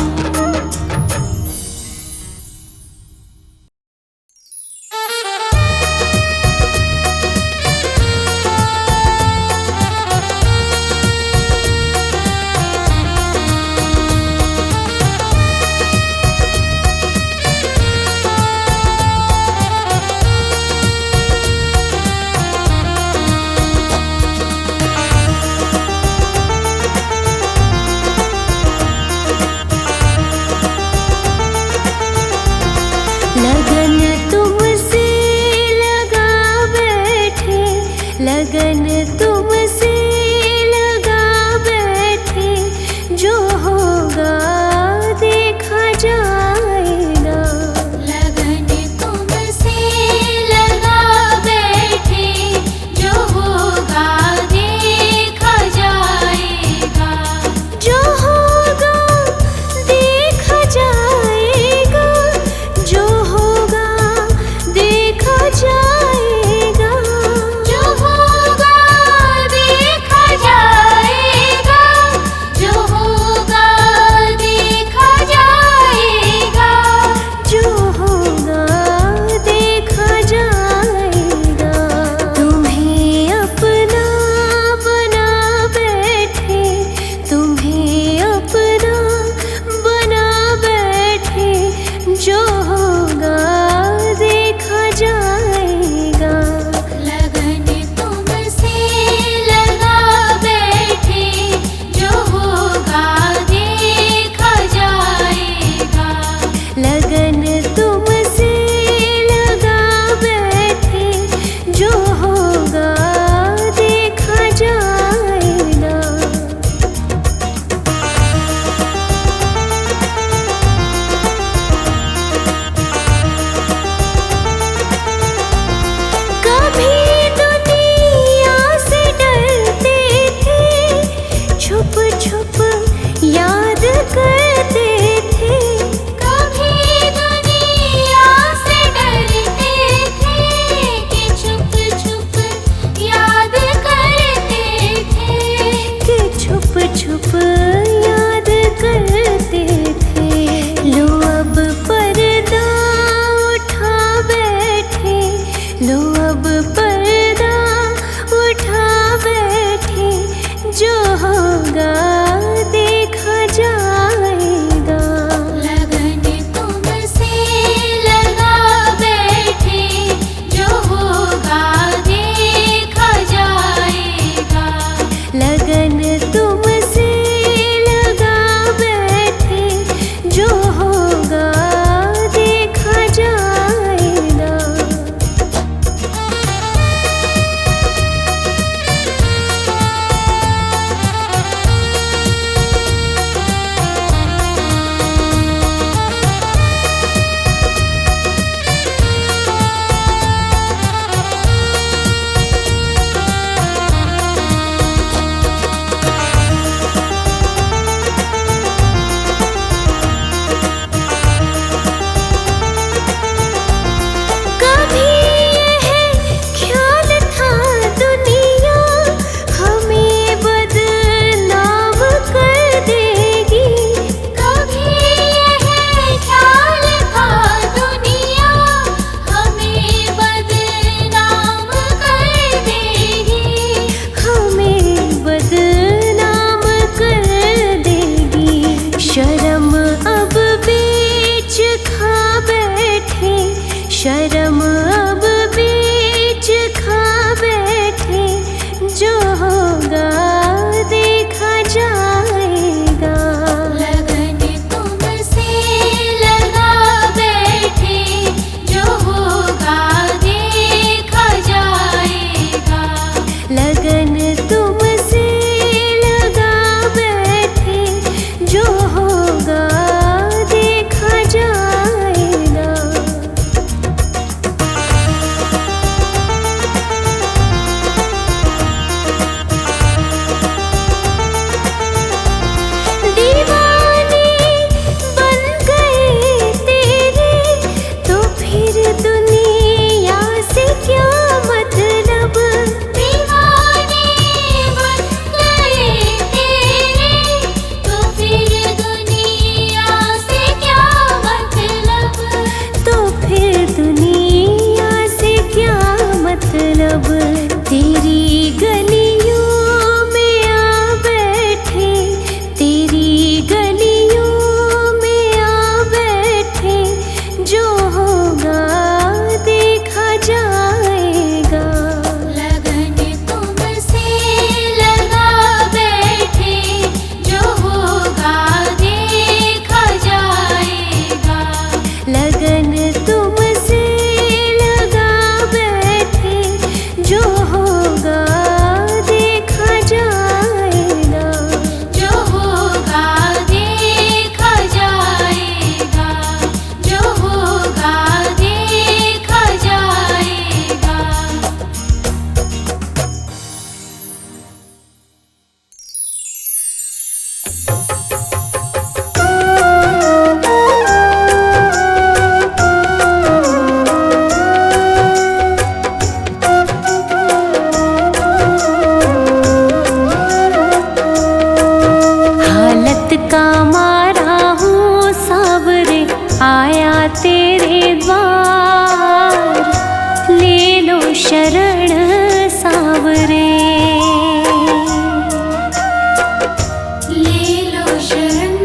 शरण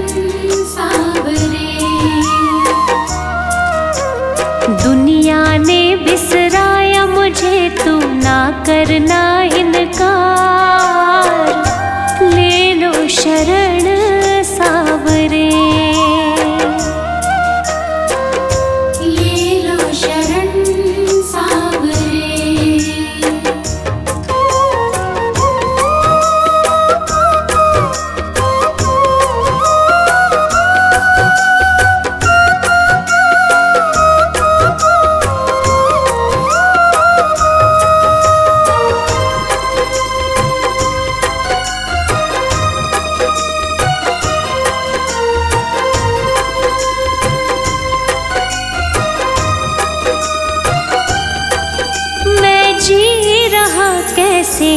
सांवरे। दुनिया ने बिसराया मुझे, तू ना करना इनकार, ले लो शरण सांवरे। ले लो शरण सांवरे। जी रहा कैसे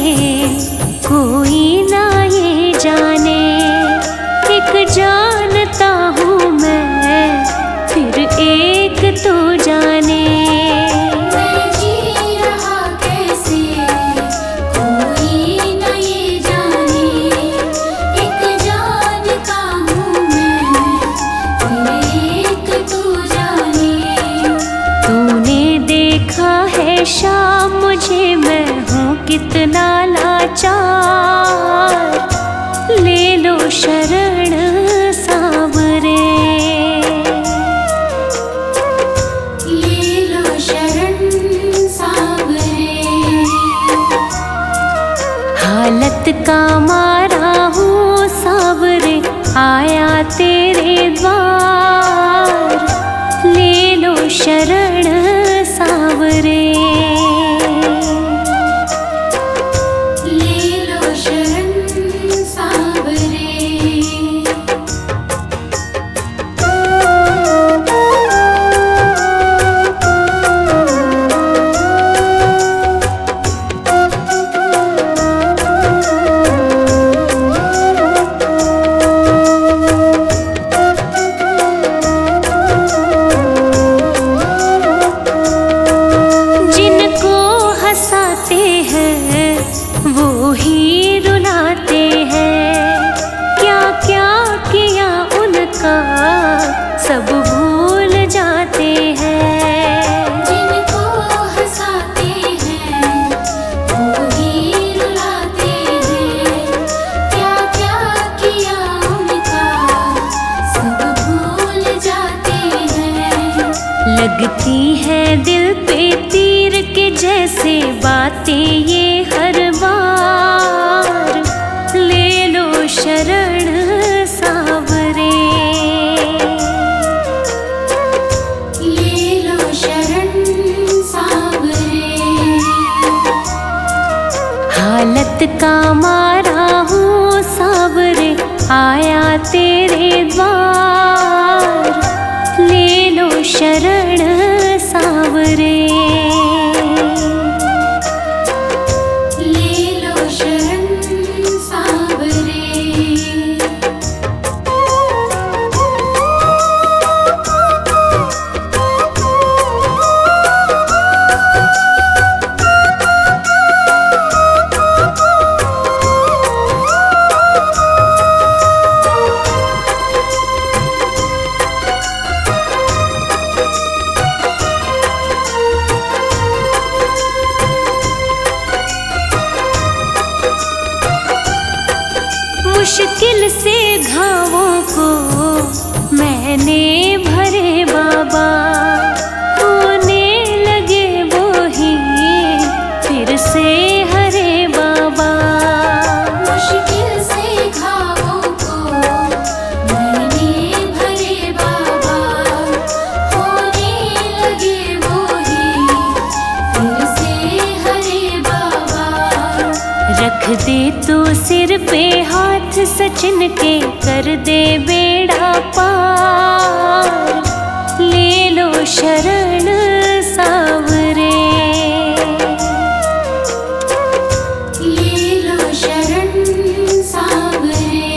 कोई ना ये जाने, एक जानता हूँ मैं फिर एक तो जाने। मैं जी रहा कैसे कोई न ये जाने, एक जानता हूँ मैं फिर एक तो जाने। तूने देखा है शाम मुझे, मैं हूँ कितना लाचार, ले लो शरण सांवरे। ले लो शरण सांवरे। हालत का मारा हूँ सांवरे, आया तेरे द्वार, ले लो शरण सांवरे। ले लो शरण सांवरे। जिनको हंसाते हैं वो ही रुलाते हैं, क्या क्या किया उनका सब भूल जाते हैं। जिनको हंसाते हैं वो ही रुलाते हैं, क्या क्या किया उनका सब भूल जाते हैं। लगती है दिल पे तीर के जैसे बातें ये हर बार, ले लो शरण सांवरे। ले लो शरण सांवरे। हालत का मारा हूँ सांवरे, आया तेरे द्वार, ले लो शरण सांवरे। ले लो शरण सांवरे। मुश्किल से घावों को मैंने भरे बाबा, होने लगे वो ही फिर से हरे बाबा। मुश्किल से घावों को मैंने भरे बाबा, होने लगे वो ही फिर से हरे बाबा। रख दे तू सिर पे हाथ सचिन के, कर दे बेड़ा पार, ले लो शरण सांवरे। ले लो शरण सांवरे।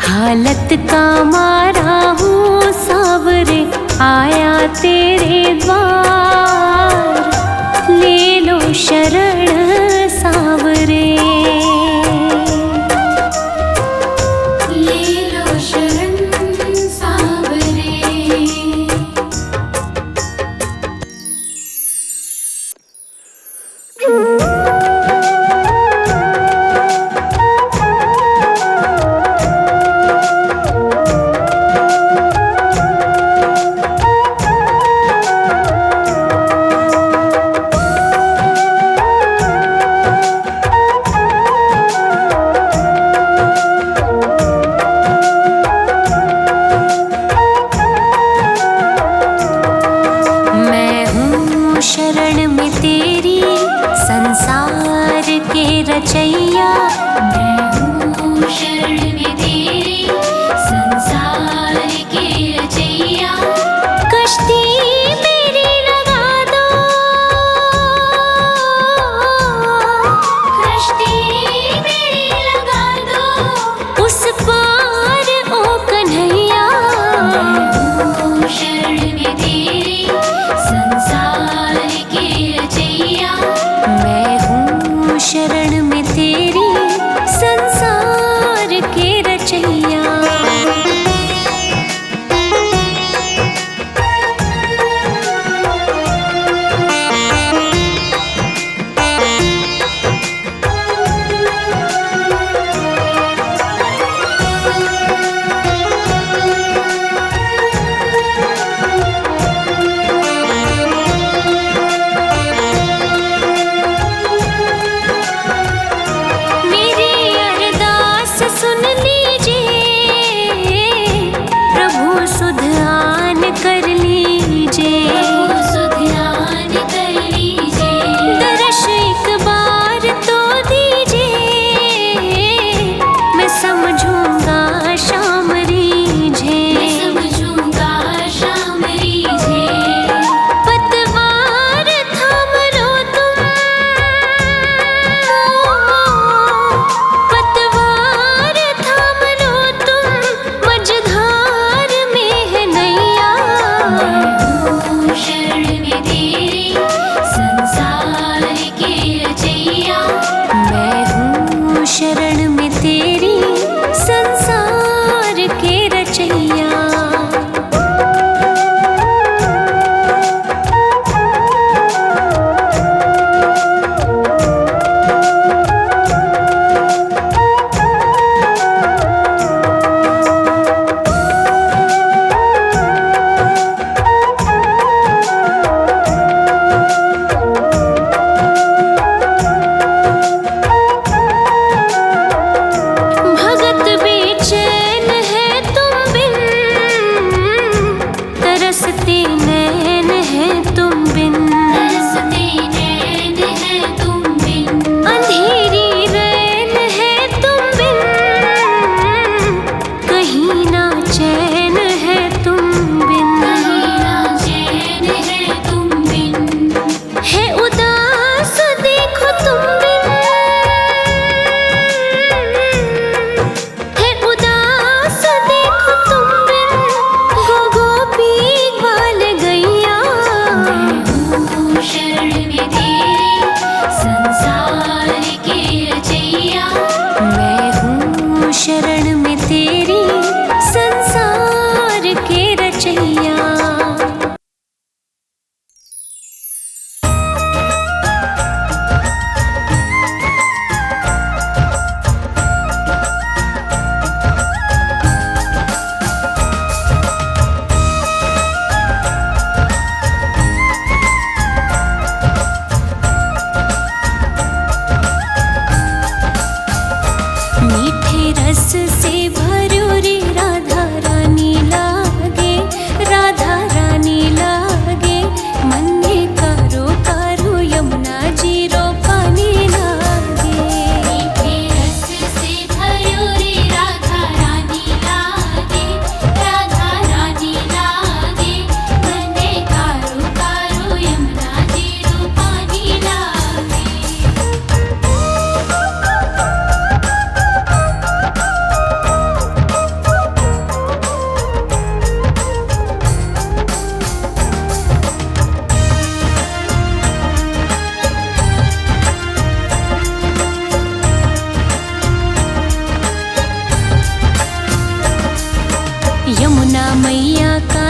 हालत का मारा हूँ सांवरे, आया तेरे द्वार, ले लो शरण सांवरे।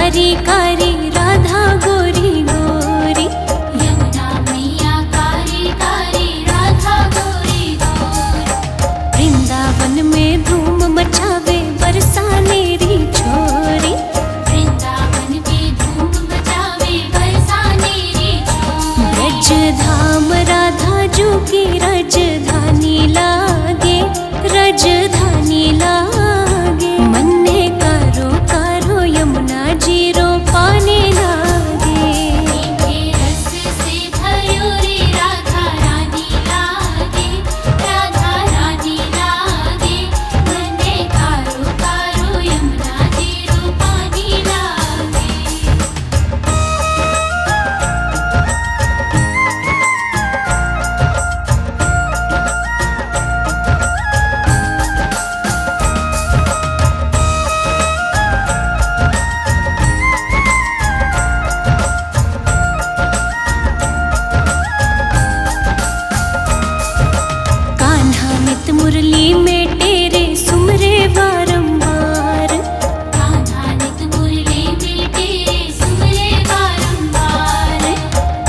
कारी कारी राधा गोरी गोरी। यमुना मैया कारी कारी राधा गोरी गोरी। वृंदावन में धूम मचावे बरसानेरी छोरी। वृंदावन में धूम मचावे बरसानेरी छोरी। ब्रज धाम राधा जू की राजधानी लागे, राजधानी लागे। मन्ने कारो कारो यमुना जीरो पानी लागे। मीठे रस से भयूरी राधा रानी लागे, राधा रानी लागे। मन्ने कारो कारो यमुना जीरो पानी लागे। कान्हा नित मुरली में तेरे सुमरे बारंबार। कान्हा नित मुरली में तेरे सुमरे बारंबार।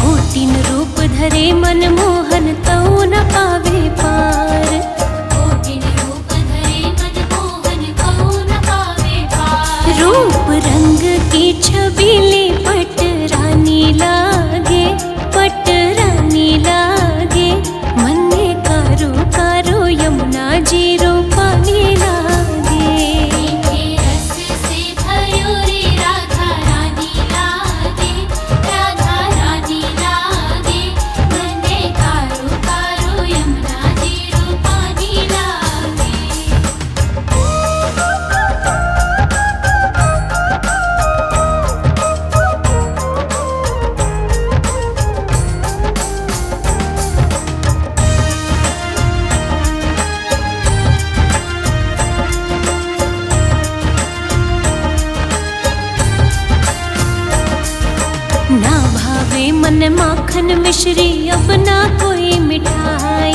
कोटिन रूप धरे मनमोहन तऊ न पावे पार। कोटिन रूप धरे मनमोहन कहो न पावे पार। रूप रंग की छबीली पट रानी लागे, पट रानी लागे। मन्ने कारो कारो यमुना जीरो पानी लागे। मीठे रस से भयूरी राधा रानी लागे, राधा रानी लागे। मन्ने कारो कारो यमुना जीरो पानी लागे। ना भावे मन माखन मिश्री अब ना कोई मिठाई।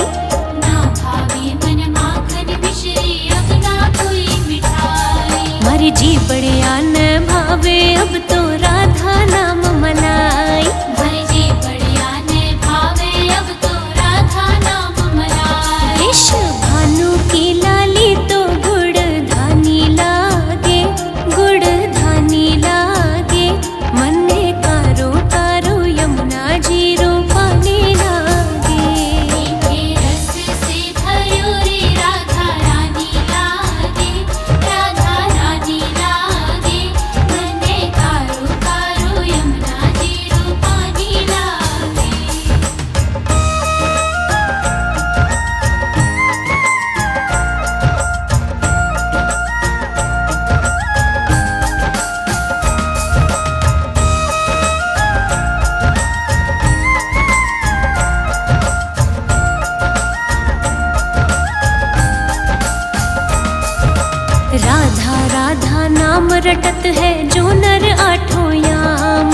ना भावे मन माखन मिश्री अब ना कोई मिठाई। मारी जी बड़िया न भावे अब तो राधा नाम मलाई। भर जी बढ़िया ने भावे अब तो राधा नाम मलाई। विष भानु की लाली तो गुड़ धानी लागे, गुड़ धानी लागे। मन्ने कारो कारो यमुना जीरो पानी लागे। मीठे रस से भयूरी राधा रानी लागे, राधा रानी लागे। मन्ने कारो कारो यमुना जीरो पानी लागे। राधा राधा नाम रटत है जो नर आठों याम।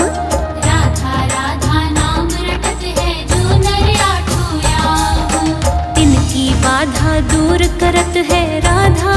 राधा राधा नाम रटत है जो नर आठों याम। तिनकी बाधा दूर करत है राधा